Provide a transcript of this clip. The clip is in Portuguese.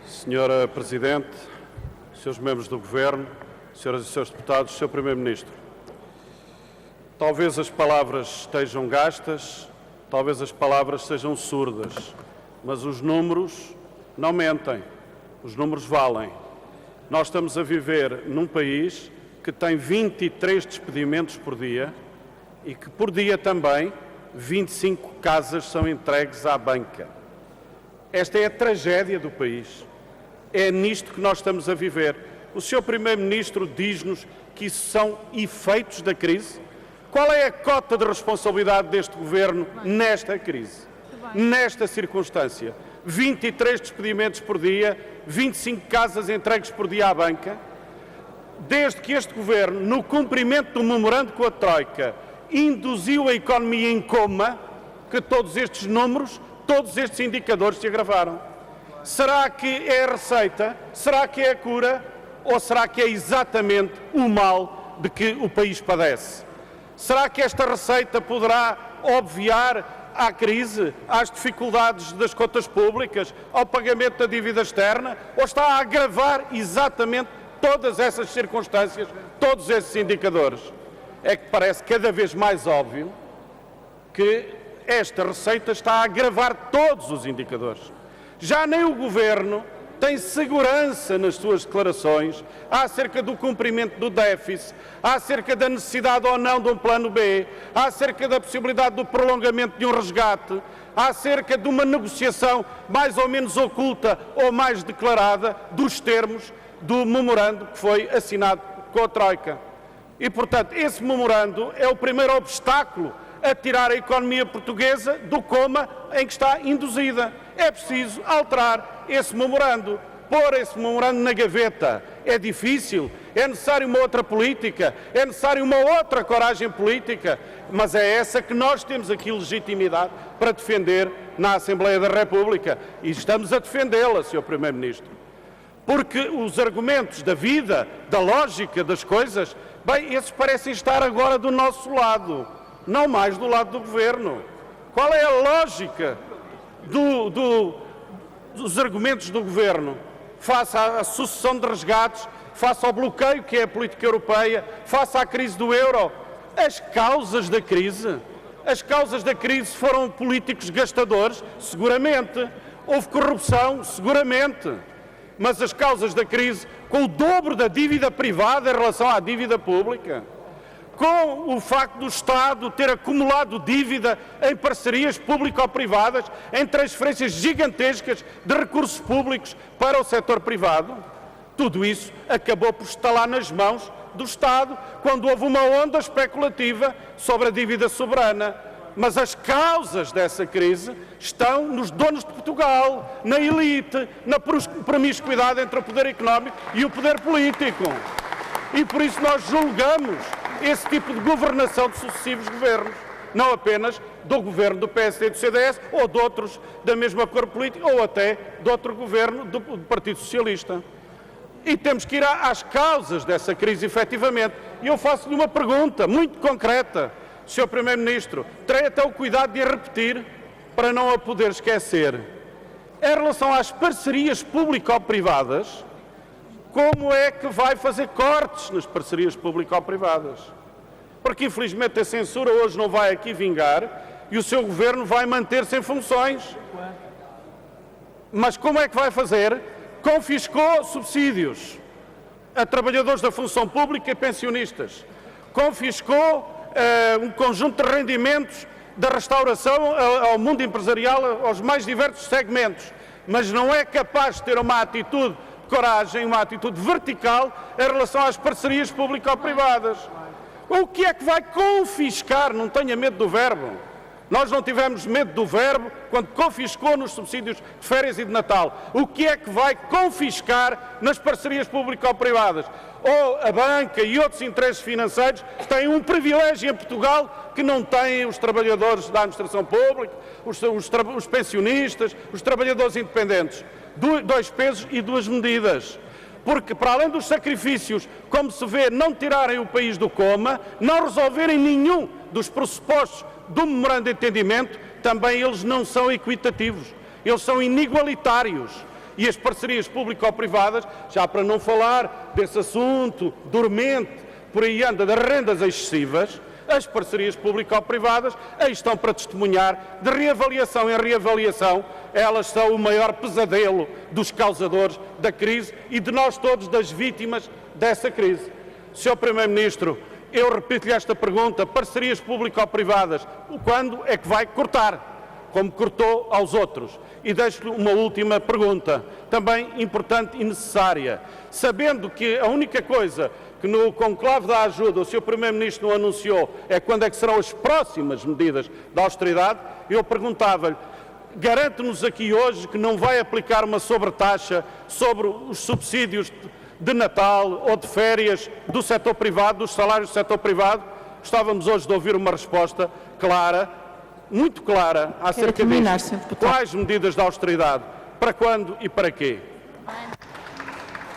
Senhora Presidente, Senhores Membros do Governo, Senhoras e Senhores Deputados, Senhor Primeiro-Ministro, talvez as palavras estejam gastas, talvez as palavras sejam surdas, mas os números não mentem, os números valem. Nós estamos a viver num país que tem 23 despedimentos por dia e que por dia também 25 casas são entregues à banca. Esta é a tragédia do país. É nisto que nós estamos a viver. O Sr. Primeiro-Ministro diz-nos que isso são efeitos da crise. Qual é a cota de responsabilidade deste Governo nesta crise, nesta circunstância? 23 despedimentos por dia, 25 casas entregues por dia à banca. Desde que este Governo, no cumprimento do memorando com a Troika, induziu a economia em coma, que todos estes números, todos estes indicadores se agravaram. Será que é a receita? Será que é a cura? Ou será que é exatamente o mal de que o país padece? Será que esta receita poderá obviar à crise, às dificuldades das contas públicas, ao pagamento da dívida externa? Ou está a agravar exatamente todas essas circunstâncias, todos esses indicadores? É que parece cada vez mais óbvio que esta receita está a agravar todos os indicadores. Já nem o Governo tem segurança nas suas declarações acerca do cumprimento do déficit, acerca da necessidade ou não de um plano B, acerca da possibilidade do prolongamento de um resgate, acerca de uma negociação mais ou menos oculta ou mais declarada dos termos do memorando que foi assinado com a Troika. E, portanto, esse memorando é o primeiro obstáculo a tirar a economia portuguesa do coma em que está induzida. É preciso alterar esse memorando, pôr esse memorando na gaveta. É difícil, é necessário uma outra política, é necessário uma outra coragem política, mas é essa que nós temos aqui legitimidade para defender na Assembleia da República. E estamos a defendê-la, Sr. Primeiro-Ministro. Porque os argumentos da vida, da lógica das coisas, bem, esses parecem estar agora do nosso lado, não mais do lado do Governo. Qual é a lógica dos argumentos do Governo face à sucessão de resgates, face ao bloqueio que é a política europeia, face à crise do euro? As causas da crise foram políticos gastadores? Seguramente. Houve corrupção? Seguramente. Mas as causas da crise, com o dobro da dívida privada em relação à dívida pública, com o facto do Estado ter acumulado dívida em parcerias público-privadas, em transferências gigantescas de recursos públicos para o setor privado, tudo isso acabou por estalar nas mãos do Estado quando houve uma onda especulativa sobre a dívida soberana. Mas as causas dessa crise estão nos donos de Portugal, na elite, na promiscuidade entre o poder económico e o poder político. E por isso nós julgamos esse tipo de governação de sucessivos governos, não apenas do governo do PSD e do CDS, ou de outros da mesma cor política, ou até de outro governo do Partido Socialista. E temos que ir às causas dessa crise, efetivamente. E eu faço-lhe uma pergunta muito concreta, Sr. Primeiro-Ministro, terei até o cuidado de a repetir para não a poder esquecer. Em relação às parcerias público-privadas, como é que vai fazer cortes nas parcerias público-privadas? Porque, infelizmente, a censura hoje não vai aqui vingar e o seu Governo vai manter-se em funções. Mas como é que vai fazer? Confiscou subsídios a trabalhadores da função pública e pensionistas. Confiscou um conjunto de rendimentos da restauração ao mundo empresarial, aos mais diversos segmentos. Mas não é capaz de ter uma atitude coragem, uma atitude vertical em relação às parcerias público-privadas. O que é que vai confiscar? Não tenha medo do verbo. Nós não tivemos medo do verbo quando confiscou nos subsídios de férias e de Natal. O que é que vai confiscar nas parcerias público-privadas? Ou a banca e outros interesses financeiros têm um privilégio em Portugal que não têm os trabalhadores da administração pública, os pensionistas, os trabalhadores independentes. Dois pesos e duas medidas. Porque, para além dos sacrifícios, como se vê, não tirarem o país do coma, não resolverem nenhum dos pressupostos do memorando de entendimento, também eles não são equitativos. Eles são inigualitários. E as parcerias público-privadas, já para não falar desse assunto dormente, por aí anda, das rendas excessivas, as parcerias público-privadas aí estão para testemunhar, de reavaliação em reavaliação, elas são o maior pesadelo dos causadores da crise e de nós todos, das vítimas dessa crise. Sr. Primeiro-Ministro, eu repito-lhe esta pergunta, parcerias público-privadas, quando é que vai cortar, como cortou aos outros? E deixo-lhe uma última pergunta, também importante e necessária. Sabendo que a única coisa que no conclave da ajuda o Sr. Primeiro-Ministro não anunciou é quando é que serão as próximas medidas da austeridade, eu perguntava-lhe, garante-nos aqui hoje que não vai aplicar uma sobretaxa sobre os subsídios de Natal ou de férias do setor privado, dos salários do setor privado? Gostávamos hoje de ouvir uma resposta clara, muito clara, acerca disso. Quais medidas de austeridade, para quando e para quê?